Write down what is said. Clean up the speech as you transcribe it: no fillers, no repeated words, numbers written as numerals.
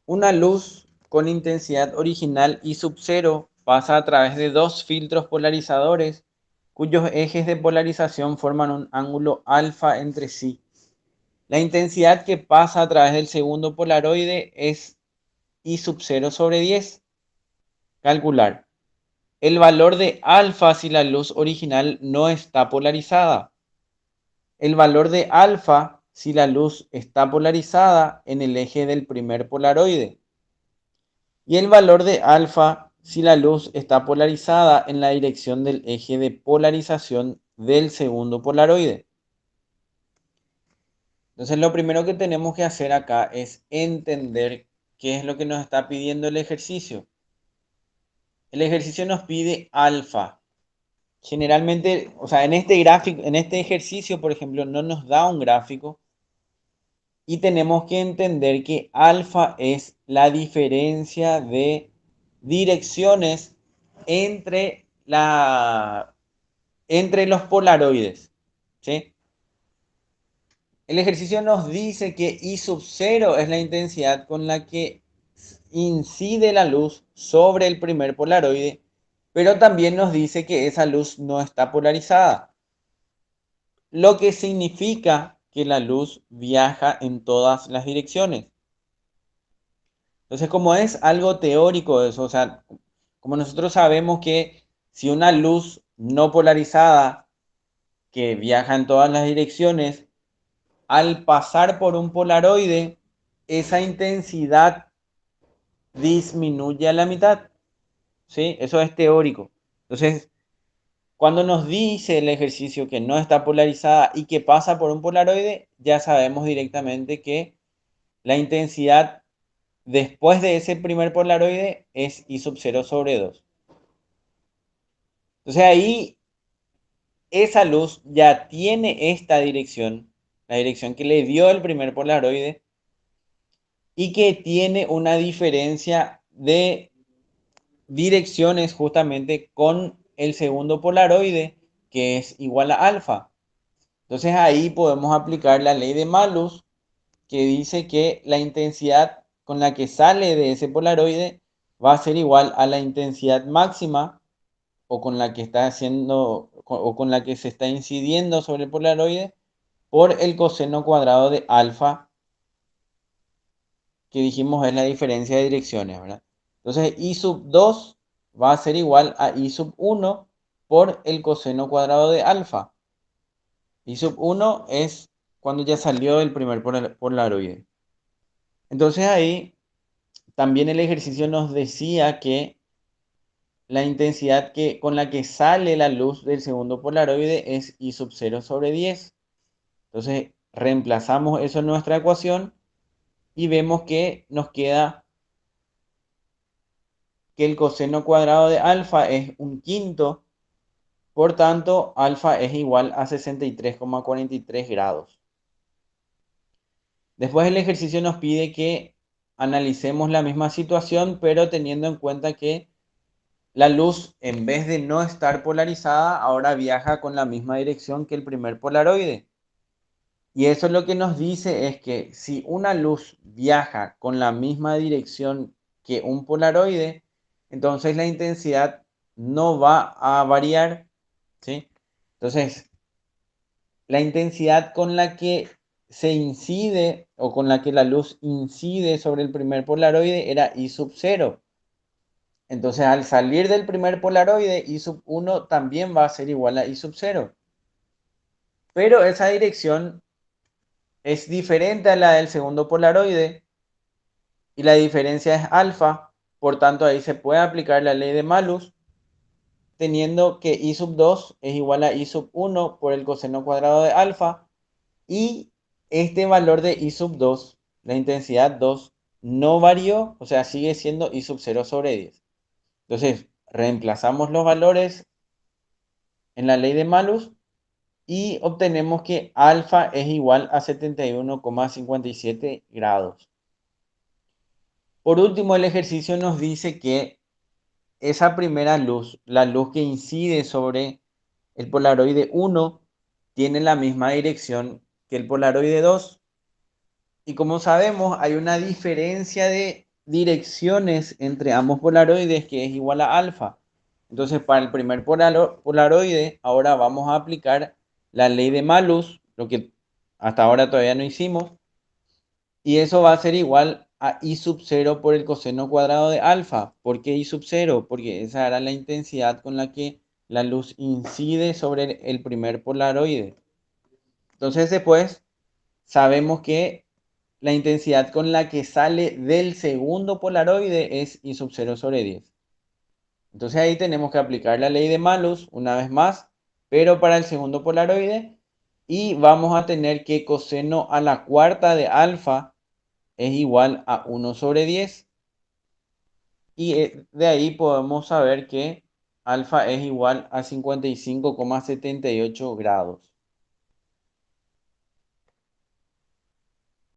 Una luz con intensidad original I sub 0 pasa a través de dos filtros polarizadores cuyos ejes de polarización forman un ángulo alfa entre sí. La intensidad que pasa a través del segundo polaroide es I sub 0 sobre 10. Calcular el valor de alfa si la luz original no está polarizada. El valor de alfa si la luz está polarizada en el eje del primer polaroide. Y el valor de alfa si la luz está polarizada en la dirección del eje de polarización del segundo polaroide. Entonces lo primero que tenemos que hacer acá es entender qué es lo que nos está pidiendo el ejercicio. El ejercicio nos pide alfa. Generalmente, o sea, en este gráfico, en este ejercicio, por ejemplo, no nos da un gráfico y tenemos que entender que alfa es la diferencia de direcciones entre, entre los polaroides, ¿sí? El ejercicio nos dice que I sub 0 es la intensidad con la que incide la luz sobre el primer polaroide, pero también nos dice que esa luz no está polarizada, lo que significa que la luz viaja en todas las direcciones. Entonces, como es algo teórico eso, o sea, como nosotros sabemos que si una luz no polarizada que viaja en todas las direcciones, al pasar por un polaroide, esa intensidad disminuye a la mitad, ¿sí? Eso es teórico. Entonces, cuando nos dice el ejercicio que no está polarizada y que pasa por un polaroide, ya sabemos directamente que la intensidad después de ese primer polaroide es I sub 0 sobre 2. Entonces ahí esa luz ya tiene esta dirección, la dirección que le dio el primer polaroide, y que tiene una diferencia de direcciones justamente con el segundo polaroide, que es igual a alfa. Entonces ahí podemos aplicar la ley de Malus, que dice que la intensidad con la que sale de ese polaroide va a ser igual a la intensidad máxima o con la que está haciendo o con la que se está incidiendo sobre el polaroide por el coseno cuadrado de alfa, que dijimos es la diferencia de direcciones, ¿verdad? Entonces I sub 2 va a ser igual a I sub 1 por el coseno cuadrado de alfa. I sub 1 es cuando ya salió el primer polaroide. Entonces ahí también el ejercicio nos decía que la intensidad con la que sale la luz del segundo polaroide es I sub 0 sobre 10. Entonces reemplazamos eso en nuestra ecuación y vemos que nos queda que el coseno cuadrado de alfa es un quinto, por tanto alfa es igual a 63,43 grados. Después el ejercicio nos pide que analicemos la misma situación, pero teniendo en cuenta que la luz, en vez de no estar polarizada, ahora viaja con la misma dirección que el primer polaroide. Y eso lo que nos dice es que si una luz viaja con la misma dirección que un polaroide, entonces la intensidad no va a variar, ¿sí? Entonces, la intensidad con la que se incide o con la que la luz incide sobre el primer polaroide era I sub 0. Entonces, al salir del primer polaroide, I sub 1 también va a ser igual a I sub 0. Pero esa dirección es diferente a la del segundo polaroide y la diferencia es alfa. Por tanto, ahí se puede aplicar la ley de Malus, teniendo que I sub 2 es igual a I sub 1 por el coseno cuadrado de alfa. Y este valor de I sub 2, la intensidad 2, no varió, o sea, sigue siendo I sub 0 sobre 10. Entonces, reemplazamos los valores en la ley de Malus y obtenemos que alfa es igual a 71,57 grados. Por último, el ejercicio nos dice que esa primera luz, la luz que incide sobre el polaroide 1, tiene la misma dirección que el polaroide 2. Y como sabemos, hay una diferencia de direcciones entre ambos polaroides que es igual a alfa. Entonces, para el primer polaroide, ahora vamos a aplicar la ley de Malus, lo que hasta ahora todavía no hicimos, y eso va a ser igual a I sub 0 por el coseno cuadrado de alfa. ¿Por qué I sub 0? Porque esa era la intensidad con la que la luz incide sobre el primer polaroide. Entonces, después sabemos que la intensidad con la que sale del segundo polaroide es I sub 0 sobre 10. Entonces ahí tenemos que aplicar la ley de Malus una vez más, pero para el segundo polaroide, y vamos a tener que coseno a la cuarta de alfa es igual a 1 sobre 10. Y de ahí podemos saber que alfa es igual a 55,78 grados.